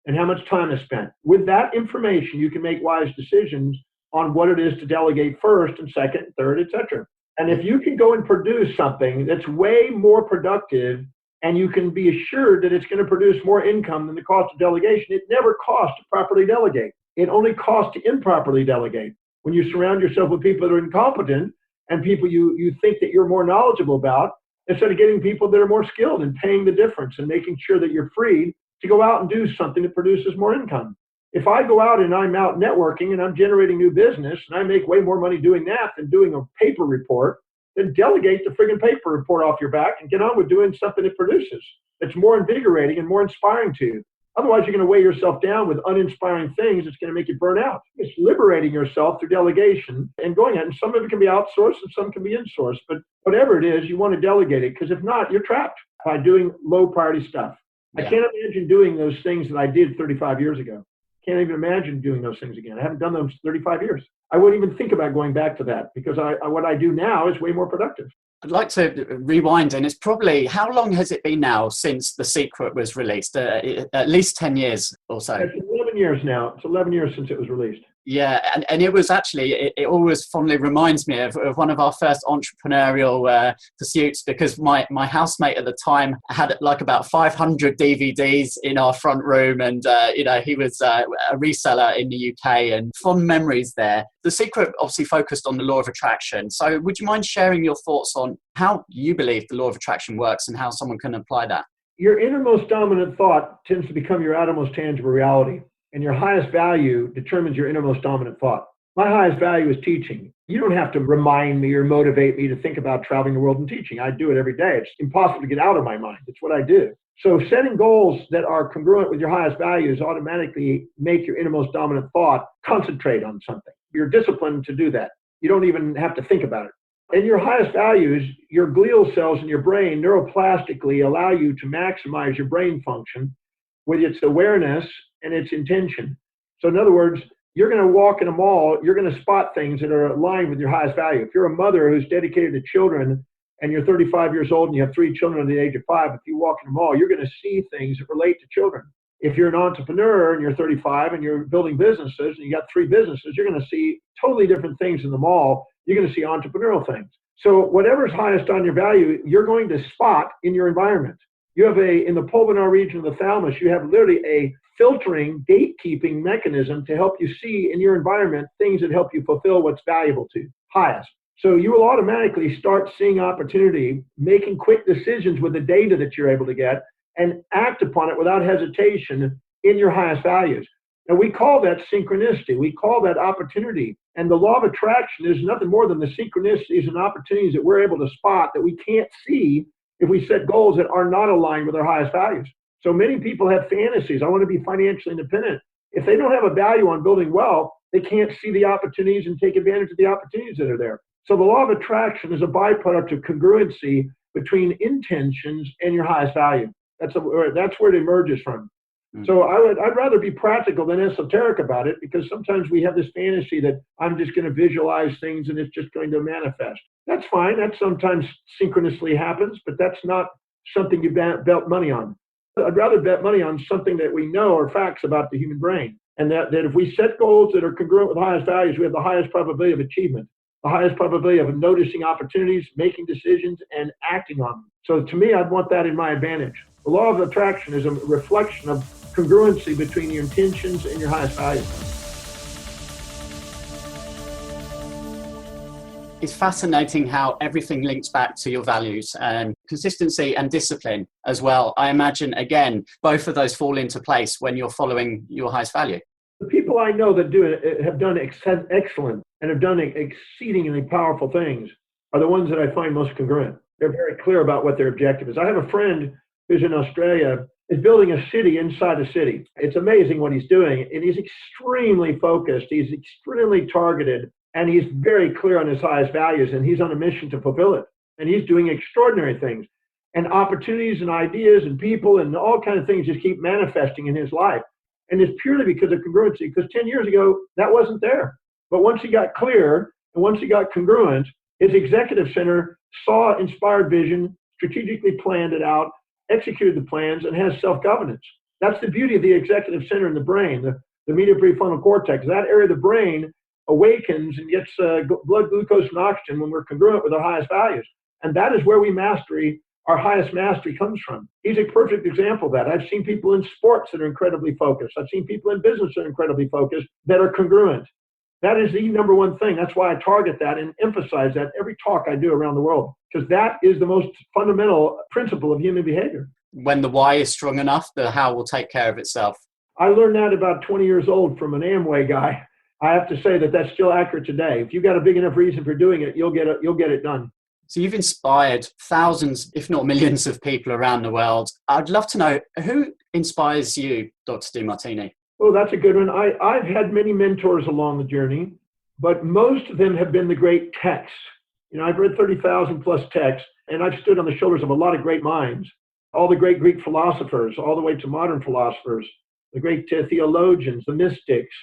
and how much time is spent. With that information, you can make wise decisions on what it is to delegate first and second, and third, etc. And if you can go and produce something that's way more productive, and you can be assured that it's going to produce more income than the cost of delegation, it never costs to properly delegate. It only costs to improperly delegate. When you surround yourself with people that are incompetent and people you think that you're more knowledgeable about, instead of getting people that are more skilled and paying the difference and making sure that you're free to go out and do something that produces more income. If I go out and I'm out networking and I'm generating new business and I make way more money doing that than doing a paper report, then delegate the friggin' paper report off your back and get on with doing something that produces. That's more invigorating and more inspiring to you. Otherwise, you're going to weigh yourself down with uninspiring things. It's going to make you burn out. It's liberating yourself through delegation and going at it. And some of it can be outsourced and some can be insourced. But whatever it is, you want to delegate it, because if not, you're trapped by doing low priority stuff. Yeah. I can't imagine doing those things that I did 35 years ago. Can't even imagine doing those things again. I haven't done those 35 years. I wouldn't even think about going back to that, because what I do now is way more productive. I'd like to rewind, and it's probably, how long has it been now since The Secret was released? At least 10 years or so. It's 11 years now. It's 11 years since it was released. Yeah, and it was actually, it always fondly reminds me of one of our first entrepreneurial pursuits, because my housemate at the time had like about 500 DVDs in our front room, and he was a reseller in the UK, and fond memories there. The Secret obviously focused on the law of attraction. So would you mind sharing your thoughts on how you believe the law of attraction works and how someone can apply that? your innermost dominant thought tends to become your outermost tangible reality. And your highest value determines your innermost dominant thought. My highest value is teaching. You don't have to remind me or motivate me to think about traveling the world and teaching. I do it every day. It's impossible to get out of my mind. It's what I do. So setting goals that are congruent with your highest values automatically make your innermost dominant thought concentrate on something. You're disciplined to do that. You don't even have to think about it. And your highest values, your glial cells in your brain neuroplastically allow you to maximize your brain function with its awareness and its intention. So in other words, you're going to walk in a mall, you're going to spot things that are aligned with your highest value. If you're a mother who's dedicated to children and you're 35 years old and you have 3 children under the age of 5, if you walk in a mall, you're going to see things that relate to children. If you're an entrepreneur and you're 35 and you're building businesses and you got 3 businesses, you're going to see totally different things in the mall. You're going to see entrepreneurial things. So whatever's highest on your value, you're going to spot in your environment. You have in the pulvinar region of the thalamus, you have literally a filtering, gatekeeping mechanism to help you see in your environment things that help you fulfill what's valuable to you, highest. So you will automatically start seeing opportunity, making quick decisions with the data that you're able to get, and act upon it without hesitation in your highest values. And we call that synchronicity. We call that opportunity. And the law of attraction is nothing more than the synchronicities and opportunities that we're able to spot that we can't see if we set goals that are not aligned with our highest values. So many people have fantasies. I want to be financially independent. If they don't have a value on building wealth, they can't see the opportunities and take advantage of the opportunities that are there. So the law of attraction is a byproduct of congruency between intentions and your highest value. That's where it emerges from. So I'd rather be practical than esoteric about it, because sometimes we have this fantasy that I'm just going to visualize things and it's just going to manifest. That's fine. That sometimes synchronously happens, but that's not something you bet money on. I'd rather bet money on something that we know are facts about the human brain, and that if we set goals that are congruent with the highest values, we have the highest probability of achievement, the highest probability of noticing opportunities, making decisions, and acting on them. So to me, I'd want that in my advantage. The law of attraction is a reflection of congruency between your intentions and your highest values. It's fascinating how everything links back to your values and consistency and discipline as well. I imagine, again, both of those fall into place when you're following your highest value. The people I know that do it have done excellent and have done exceedingly powerful things are the ones that I find most congruent. They're very clear about what their objective is. I have a friend who's in Australia, is building a city inside a city. It's amazing what he's doing, and he's extremely focused. He's extremely targeted, and he's very clear on his highest values, and he's on a mission to fulfill it. And he's doing extraordinary things, and opportunities and ideas and people and all kinds of things just keep manifesting in his life. And it's purely because of congruency, because 10 years ago, that wasn't there. But once he got clear, and once he got congruent, his executive center saw inspired vision, strategically planned it out, executed the plans, and has self-governance. That's the beauty of the executive center in the brain, the medial prefrontal cortex. That area of the brain awakens and gets blood glucose and oxygen when we're congruent with our highest values. And that is where our highest mastery comes from. He's a perfect example of that. I've seen people in sports that are incredibly focused. I've seen people in business that are incredibly focused, that are congruent. That is the number one thing. That's why I target that and emphasize that every talk I do around the world, because that is the most fundamental principle of human behavior. When the why is strong enough, the how will take care of itself. I learned that about 20 years old from an Amway guy. I have to say that that's still accurate today. If you've got a big enough reason for doing it, you'll get it done. So you've inspired thousands, if not millions of people around the world. I'd love to know, who inspires you, Dr. Demartini? Oh, that's a good one. I've had many mentors along the journey, but most of them have been the great texts. I've read 30,000 plus texts, and I've stood on the shoulders of a lot of great minds, all the great Greek philosophers, all the way to modern philosophers, the great theologians, the mystics,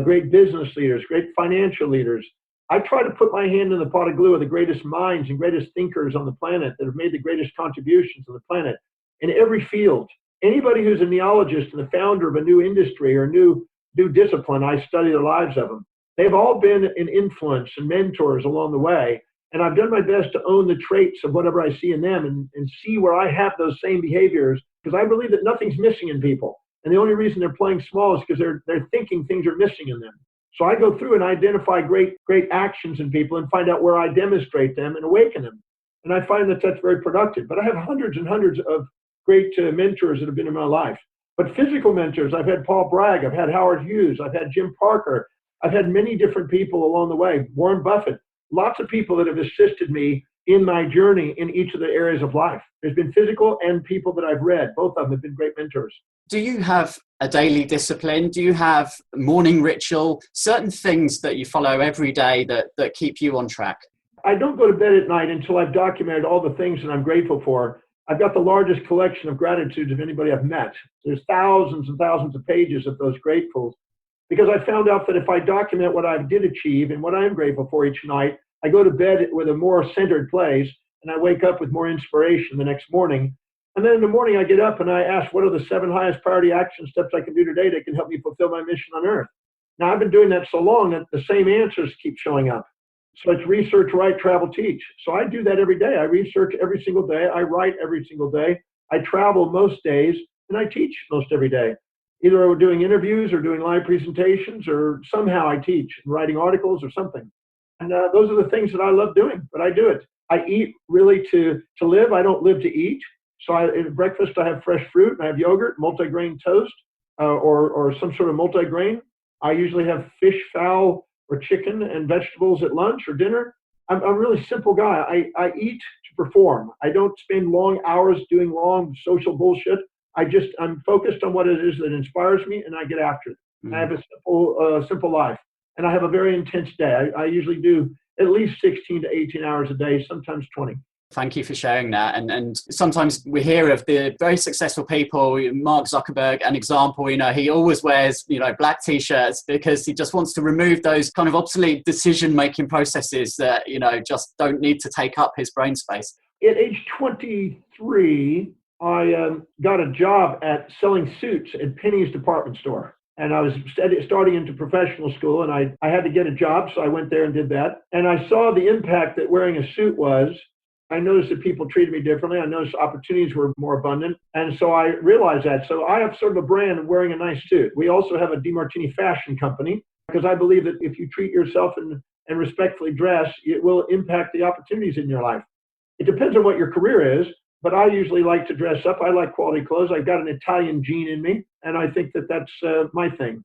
great business leaders, great financial leaders. I try to put my hand in the pot of glue of the greatest minds and greatest thinkers on the planet that have made the greatest contributions to the planet in every field. Anybody who's a neologist and the founder of a new industry or new discipline, I study the lives of them. They've all been an influence and mentors along the way. And I've done my best to own the traits of whatever I see in them and see where I have those same behaviors, because I believe that nothing's missing in people. And the only reason they're playing small is because they're thinking things are missing in them. So I go through and identify great actions in people and find out where I demonstrate them and awaken them. And I find that that's very productive. But I have hundreds and hundreds of great mentors that have been in my life. But physical mentors, I've had Paul Bragg, I've had Howard Hughes, I've had Jim Parker, I've had many different people along the way, Warren Buffett, lots of people that have assisted me in my journey in each of the areas of life. There's been physical and people that I've read. Both of them have been great mentors. Do you have a daily discipline? Do you have a morning ritual? Certain things that you follow every day that keep you on track? I don't go to bed at night until I've documented all the things that I'm grateful for. I've got the largest collection of gratitudes of anybody I've met. There's thousands and thousands of pages of those gratefuls, because I found out that if I document what I did achieve and what I am grateful for each night, I go to bed with a more centered place, and I wake up with more inspiration the next morning. And then in the morning, I get up and I ask, what are the 7 highest priority action steps I can do today that can help me fulfill my mission on earth? Now, I've been doing that so long that the same answers keep showing up. So it's research, write, travel, teach. So I do that every day. I research every single day. I write every single day. I travel most days, and I teach most every day. Either we're doing interviews or doing live presentations, or somehow I teach, writing articles or something. And those are the things that I love doing, but I do it. I eat really to live. I don't live to eat. So at breakfast, I have fresh fruit, and I have yogurt, multigrain toast, or some sort of multigrain. I usually have fish, fowl, or chicken and vegetables at lunch or dinner. I'm a really simple guy. I eat to perform. I don't spend long hours doing long social bullshit. I'm focused on what it is that inspires me, and I get after it. I have a simple life, and I have a very intense day. I usually do at least 16 to 18 hours a day, sometimes 20. Thank you for sharing that. And sometimes we hear of the very successful people, Mark Zuckerberg, an example, he always wears, black t-shirts because he just wants to remove those kind of obsolete decision-making processes that, just don't need to take up his brain space. At age 23, I got a job at selling suits at Penny's department store. And I was starting into professional school, and I had to get a job, so I went there and did that. And I saw the impact that wearing a suit was. I noticed that people treated me differently. I noticed opportunities were more abundant. And so I realized that. So I have sort of a brand of wearing a nice suit. We also have a Demartini fashion company, because I believe that if you treat yourself and respectfully dress, it will impact the opportunities in your life. It depends on what your career is, but I usually like to dress up. I like quality clothes. I've got an Italian gene in me, and I think that that's my thing.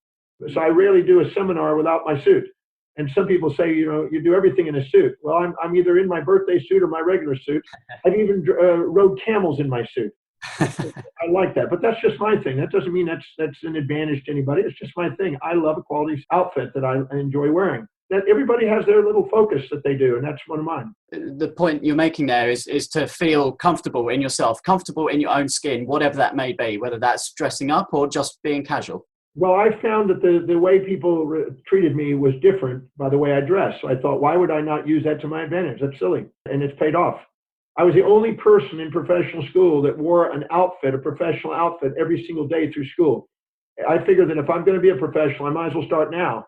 So I rarely do a seminar without my suit. And some people say, you do everything in a suit. Well, I'm either in my birthday suit or my regular suit. I've even rode camels in my suit. I like that, but that's just my thing. That doesn't mean that's an advantage to anybody. It's just my thing. I love a quality outfit that I enjoy wearing. That everybody has their little focus that they do, and that's one of mine. The point you're making there is to feel comfortable in yourself, comfortable in your own skin, whatever that may be, whether that's dressing up or just being casual. Well, I found that the way people treated me was different by the way I dressed. So I thought, why would I not use that to my advantage? That's silly. And it's paid off. I was the only person in professional school that wore a professional outfit every single day through school. I figured that if I'm going to be a professional, I might as well start now.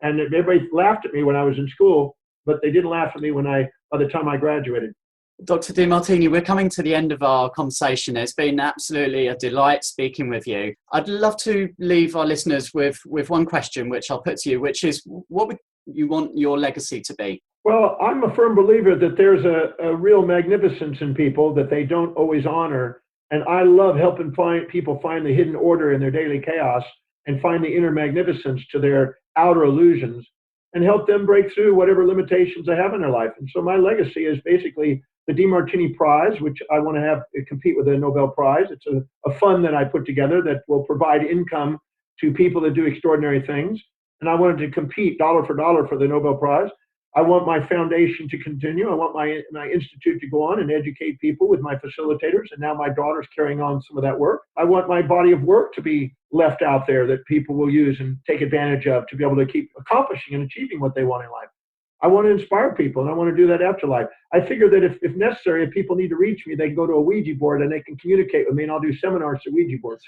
And everybody laughed at me when I was in school, but they didn't laugh at me by the time I graduated. Dr. Demartini, we're coming to the end of our conversation. It's been absolutely a delight speaking with you. I'd love to leave our listeners with one question, which I'll put to you, which is, what would you want your legacy to be? Well, I'm a firm believer that there's a real magnificence in people that they don't always honor. And I love helping people find the hidden order in their daily chaos and find the inner magnificence to their outer illusions and help them break through whatever limitations they have in their life. And so my legacy is basically the Demartini Prize, which I want to have compete with the Nobel Prize. It's a fund that I put together that will provide income to people that do extraordinary things. And I wanted to compete dollar for dollar for the Nobel Prize. I want my foundation to continue. I want my institute to go on and educate people with my facilitators. And now my daughter's carrying on some of that work. I want my body of work to be left out there that people will use and take advantage of to be able to keep accomplishing and achieving what they want in life. I want to inspire people, and I want to do that after life. I figure that if necessary, if people need to reach me, they can go to a Ouija board and they can communicate with me, and I'll do seminars through Ouija boards.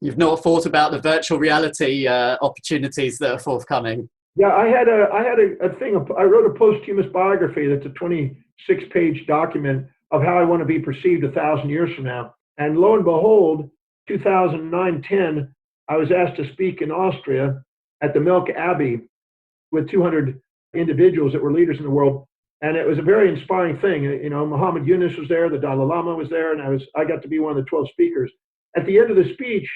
You've not thought about the virtual reality opportunities that are forthcoming? Yeah, I had a thing. I wrote a posthumous biography that's a 26-page document of how I want to be perceived 1,000 years from now. And lo and behold, 2009-10, I was asked to speak in Austria at the Melk Abbey with 200 individuals that were leaders in the world. And it was a very inspiring thing. Muhammad Yunus was there, the Dalai Lama was there, and I got to be one of the 12 speakers. At the end of the speech,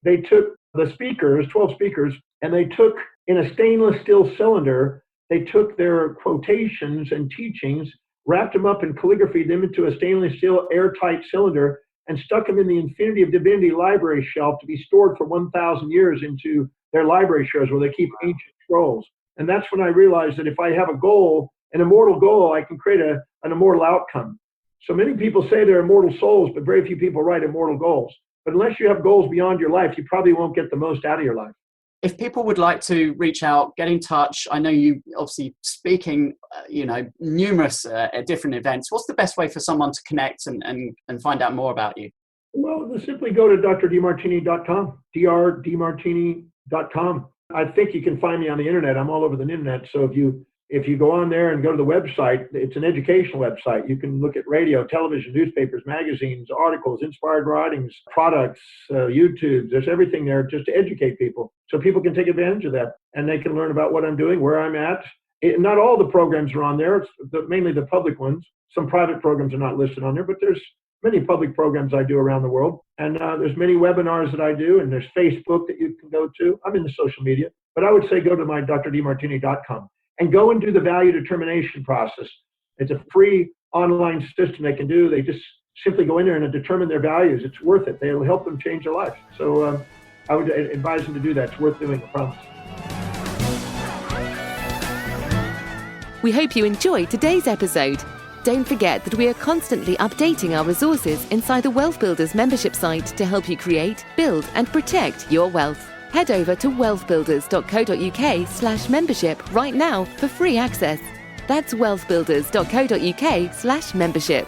they took the speakers, 12 speakers, and they took, in a stainless steel cylinder, they took their quotations and teachings, wrapped them up and calligraphied them into a stainless steel airtight cylinder, and stuck them in the Infinity of Divinity library shelf to be stored for 1,000 years into their library shelves where they keep ancient scrolls. And that's when I realized that if I have a goal, an immortal goal, I can create an immortal outcome. So many people say they're immortal souls, but very few people write immortal goals. But unless you have goals beyond your life, you probably won't get the most out of your life. If people would like to reach out, get in touch, I know you obviously speaking, numerous different events. What's the best way for someone to connect and find out more about you? Well, just simply go to drdemartini.com, drdemartini.com. I think you can find me on the internet. I'm all over the internet. So if you go on there and go to the website, it's an educational website. You can look at radio, television, newspapers, magazines, articles, inspired writings, products, YouTube. There's everything there just to educate people. So people can take advantage of that and they can learn about what I'm doing, where I'm at. Not all the programs are on there. It's mainly the public ones. Some private programs are not listed on there, but there's many public programs I do around the world. And there's many webinars that I do, and there's Facebook that you can go to. I'm in the social media, but I would say go to my drdemartini.com. and go and do the value determination process. It's a free online system they can do. They just simply go in there and determine their values. It's worth it. It'll help them change their life. So I would advise them to do that. It's worth doing, I promise. We hope you enjoyed today's episode. Don't forget that we are constantly updating our resources inside the Wealth Builders membership site to help you create, build, and protect your wealth. Head over to wealthbuilders.co.uk/membership right now for free access. That's wealthbuilders.co.uk/membership.